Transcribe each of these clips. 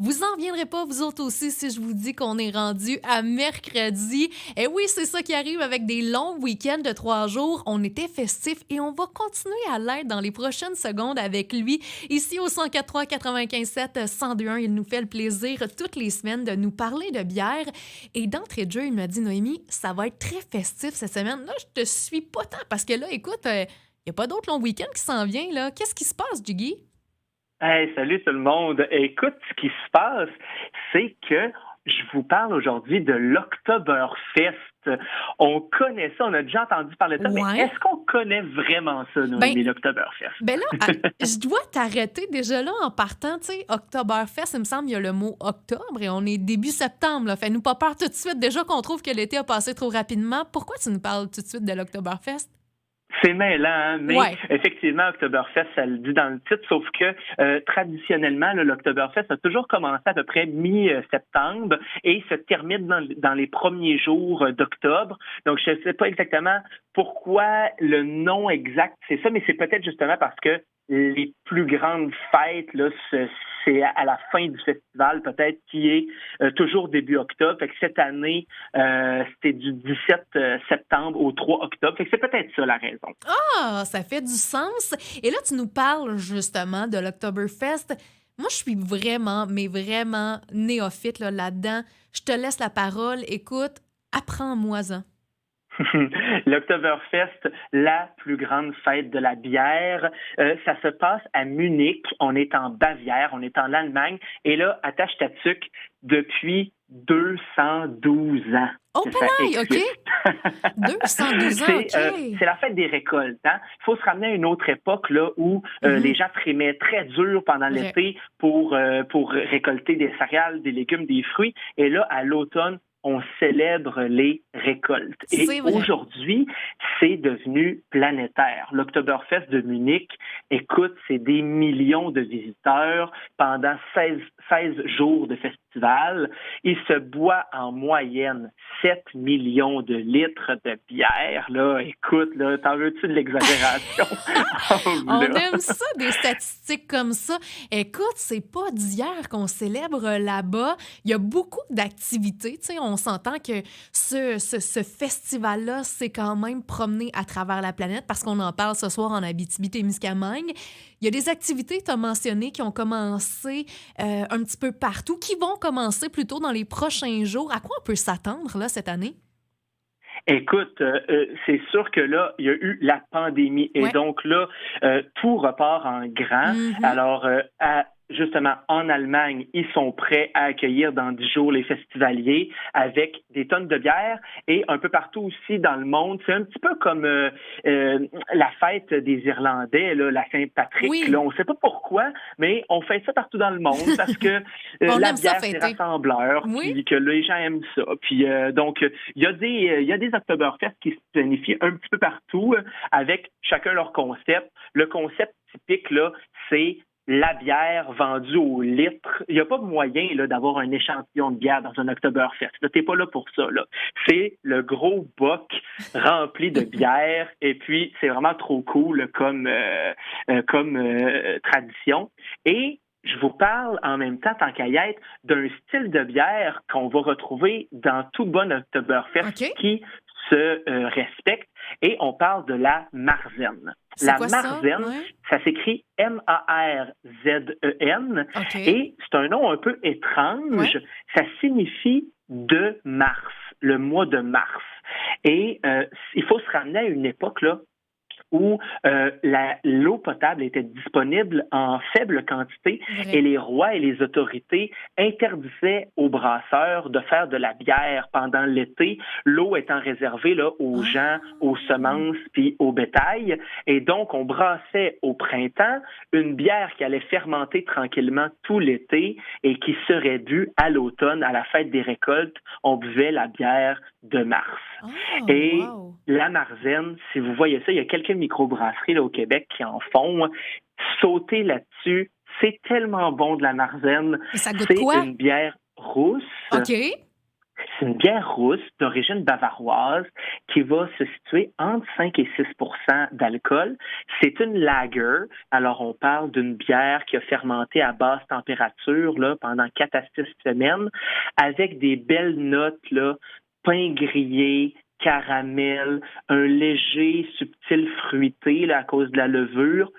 Vous en reviendrez pas, vous autres aussi, si je vous dis qu'on est rendu à mercredi. Et oui, c'est ça qui arrive avec des longs week-ends de 3 jours. On était festifs et on va continuer à l'être dans les prochaines secondes avec lui. Ici au 104.3, 95.7, 102.1, il nous fait le plaisir toutes les semaines de nous parler de bière. Et d'entrée de jeu, il m'a dit, Noémie, ça va être très festif cette semaine. Là, je te suis pas tant parce que là, écoute, il n'y a pas d'autre long week-end qui s'en vient, là. Qu'est-ce qui se passe, Jiggy? Hey, salut tout le monde. Écoute, ce qui se passe, c'est que je vous parle aujourd'hui de l'Oktoberfest. On connaît ça, on a déjà entendu parler de ça, mais Ouais. est-ce qu'on connaît vraiment ça, Noémie, l'Oktoberfest? Ben là, je dois t'arrêter déjà là en partant, tu sais, Oktoberfest, il me semble, il y a le mot octobre et on est début septembre, là. Fais-nous pas peur tout de suite. Déjà qu'on trouve que l'été a passé trop rapidement. Pourquoi tu nous parles tout de suite de l'Oktoberfest? C'est mêlant, hein, mais Ouais. effectivement, Oktoberfest, ça le dit dans le titre, sauf que traditionnellement, là, l'Oktoberfest a toujours commencé à peu près mi-septembre et se termine dans les premiers jours d'octobre. Donc, je ne sais pas exactement pourquoi le nom exact, c'est ça, mais c'est peut-être justement parce que les plus grandes fêtes, là, c'est à la fin du festival, peut-être, qui est toujours début octobre. Fait que cette année, c'était du 17 septembre au 3 octobre. Fait que c'est peut-être ça la raison. Ah, ça fait du sens. Et là, tu nous parles justement de l'Oktoberfest. Moi, je suis vraiment, mais vraiment néophyte là, là-dedans. Je te laisse la parole. Écoute, apprends-moi-en. L'Oktoberfest, la plus grande fête de la bière, ça se passe à Munich. On est en Bavière, on est en Allemagne. Et là, attache ta tuque, depuis 212 ans. Oh, que ça pareil, OK. existe. 212 ans, OK. C'est la fête des récoltes. Hein? Il faut se ramener à une autre époque là, où les gens trémaient très dur pendant Vrai. l'été pour récolter des céréales, des légumes, des fruits. Et là, à l'automne, on célèbre les récoltes. Et C'est vrai. aujourd'hui, c'est devenu planétaire. L'Oktoberfest de Munich, écoute, c'est des millions de visiteurs pendant 16 jours de festival. Il se boit en moyenne 7 millions de litres de bière. Là, écoute, là, t'en veux-tu de l'exagération? On aime ça, des statistiques comme ça. Écoute, c'est pas d'hier qu'on célèbre là-bas. Il y a beaucoup d'activités. Tu sais, on s'entend que ce festival-là, c'est quand même promené à travers la planète parce qu'on en parle ce soir en Abitibi-Témiscamingue. Il y a des activités, tu as mentionné, qui ont commencé un petit peu partout, qui vont commencer plutôt dans les prochains jours. À quoi on peut s'attendre là cette année? Écoute, c'est sûr que là, il y a eu la pandémie et Ouais. donc là, tout repart en grand. Mhm. Alors, justement, en Allemagne, ils sont prêts à accueillir dans 10 jours les festivaliers avec des tonnes de bière et un peu partout aussi dans le monde. C'est un petit peu comme la fête des Irlandais, là, la Saint-Patrick. Oui. Là, on ne sait pas pourquoi, mais on fait ça partout dans le monde parce que On la aime ça bière, c'est fêter. rassembleur, Oui. puis que les gens aiment ça. Puis donc, il y a des Oktoberfest qui se planifient un petit peu partout avec chacun leur concept. Le concept typique, là, c'est la bière vendue au litre. Il n'y a pas moyen là, d'avoir un échantillon de bière dans un Oktoberfest. Tu n'es pas là pour ça. Là. C'est le gros boc rempli de bière et puis c'est vraiment trop cool comme tradition. Et je vous parle en même temps, tant qu'à y être, d'un style de bière qu'on va retrouver dans tout bon Oktoberfest OK. qui se respecte. Et on parle de la Marzen. C'est La quoi ça? Marzen, Ouais. ça s'écrit M-A-R-Z-E-N. OK. Et c'est un nom un peu étrange. Ouais. Ça signifie de mars, le mois de mars. Et il faut se ramener à une époque là où l'eau potable était disponible en faible quantité Vrai. et les rois et les autorités interdisaient aux brasseurs de faire de la bière pendant l'été, l'eau étant réservée là, aux gens, aux semences puis au bétail. Et donc, on brassait au printemps une bière qui allait fermenter tranquillement tout l'été et qui serait bue à l'automne, à la fête des récoltes. On buvait la bière de mars. Oh, Et wow. la Marzen, si vous voyez ça, il y a quelques microbrasseries là, au Québec qui en font. Sautez là-dessus. C'est tellement bon de la Marzen. Et ça goûte C'est quoi? une bière rousse. OK. C'est une bière rousse d'origine bavaroise qui va se situer entre 5 et 6 d'alcool. C'est une lager. Alors, on parle d'une bière qui a fermenté à basse température là, pendant 4 à 6 semaines avec des belles notes, là, pain grillé, caramel, un léger, subtil fruité là, à cause de la levure.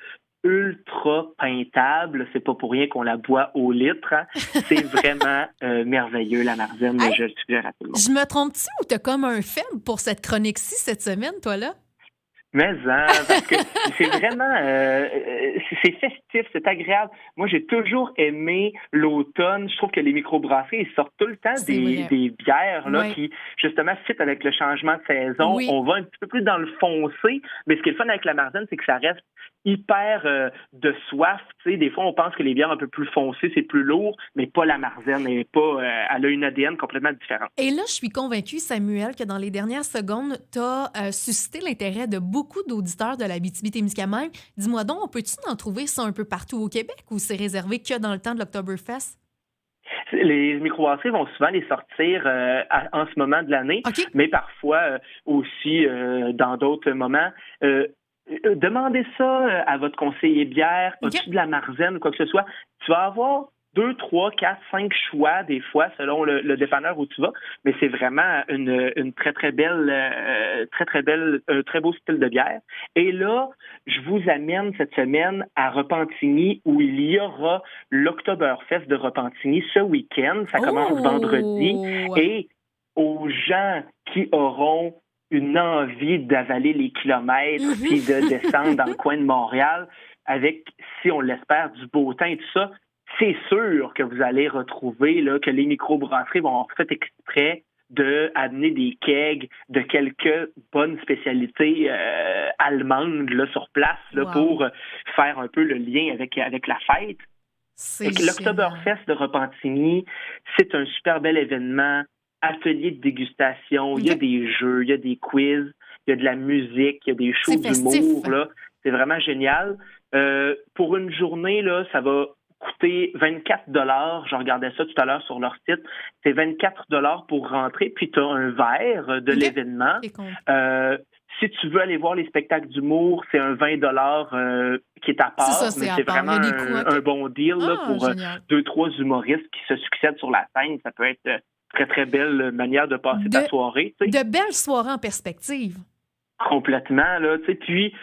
Ultra peintable, c'est pas pour rien qu'on la boit au litre. Hein. C'est vraiment merveilleux, la Marzen, Hey, je le suggère à tout le monde. je me trompe-tu ou t'as comme un faible pour cette chronique-ci cette semaine, toi, là? Mais parce que c'est vraiment c'est festif, c'est agréable. Moi, j'ai toujours aimé l'automne. Je trouve que les microbrasseries, ils sortent tout le temps C'est vrai. des bières là Ouais. qui, justement, fit avec le changement de saison. Oui. On va un petit peu plus dans le foncé, mais ce qui est le fun avec la Marzen, c'est que ça reste hyper de soif. Tu sais, des fois, on pense que les bières un peu plus foncées, c'est plus lourd, mais pas la Marzen. Elle a une ADN complètement différente. Et là, je suis convaincue, Samuel, que dans les dernières secondes, tu as suscité l'intérêt de beaucoup d'auditeurs de l'Abitibi-Témiscamingue. Dis-moi donc, on peut-tu en trouver ça un peu partout au Québec ou c'est réservé que dans le temps de l'Oktoberfest? Les microbrasseries vont souvent les sortir en ce moment de l'année, OK. mais parfois aussi dans d'autres moments. Demandez ça à votre conseiller bière, OK. as-tu de la Marzen ou quoi que ce soit. Tu vas avoir 2, 3, 4, 5 choix des fois selon le dépanneur où tu vas, mais c'est vraiment une très très belle, un très beau style de bière. Et là, je vous amène cette semaine à Repentigny où il y aura l'Oktoberfest de Repentigny ce week-end. Ça commence vendredi Oh! et aux gens qui auront une envie d'avaler les kilomètres puis de descendre dans le coin de Montréal avec, si on l'espère, du beau temps et tout ça, c'est sûr que vous allez retrouver là, que les microbrasseries vont avoir fait exprès d'amener des kegs de quelques bonnes spécialités allemandes là, sur place là, Wow. pour faire un peu le lien avec la fête. C'est L'Oktoberfest de Repentigny, c'est un super bel événement, atelier de dégustation, il y a des jeux, il y a des quiz, il y a de la musique, il y a des shows C'est festif. d'humour, là. C'est vraiment génial. Pour une journée, là, ça va coûter 24 $. Je regardais ça tout à l'heure sur leur site. C'est 24 $ pour rentrer, puis tu as un verre de l'événement. Si tu veux aller voir les spectacles d'humour, c'est un 20 $ qui est à part, mais c'est vraiment un bon deal là, pour 2-3 humoristes qui se succèdent sur la scène. Ça peut être très, très belle manière de passer ta soirée. T'sais. De belles soirées en perspective. Complètement, là. Puis,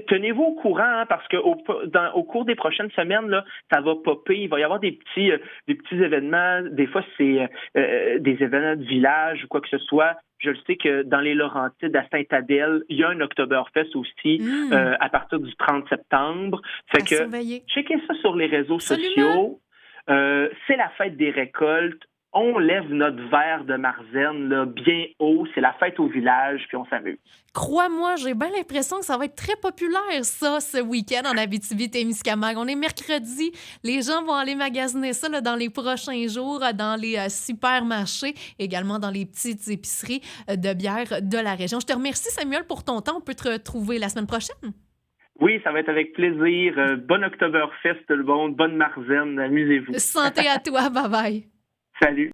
tenez-vous au courant, hein, parce que au cours des prochaines semaines, là, ça va popper. Il va y avoir des petits événements. Des fois, c'est des événements de village ou quoi que ce soit. Je le sais que dans les Laurentides, à Sainte-Adèle, il y a un Oktoberfest aussi à partir du 30 septembre. Fait que checkez ça sur les réseaux sociaux. C'est la fête des récoltes. On lève notre verre de Marzen là, bien haut. C'est la fête au village, puis on s'amuse. Crois-moi, j'ai bien l'impression que ça va être très populaire, ça, ce week-end en Abitibi-Témiscamingue. On est mercredi. Les gens vont aller magasiner ça là, dans les prochains jours, dans les supermarchés, également dans les petites épiceries de bière de la région. Je te remercie, Samuel, pour ton temps. On peut te retrouver la semaine prochaine. Oui, ça va être avec plaisir. Bon Oktoberfest, tout le monde. Bonne Marzen. Amusez-vous. Santé à toi. Bye-bye. Salut.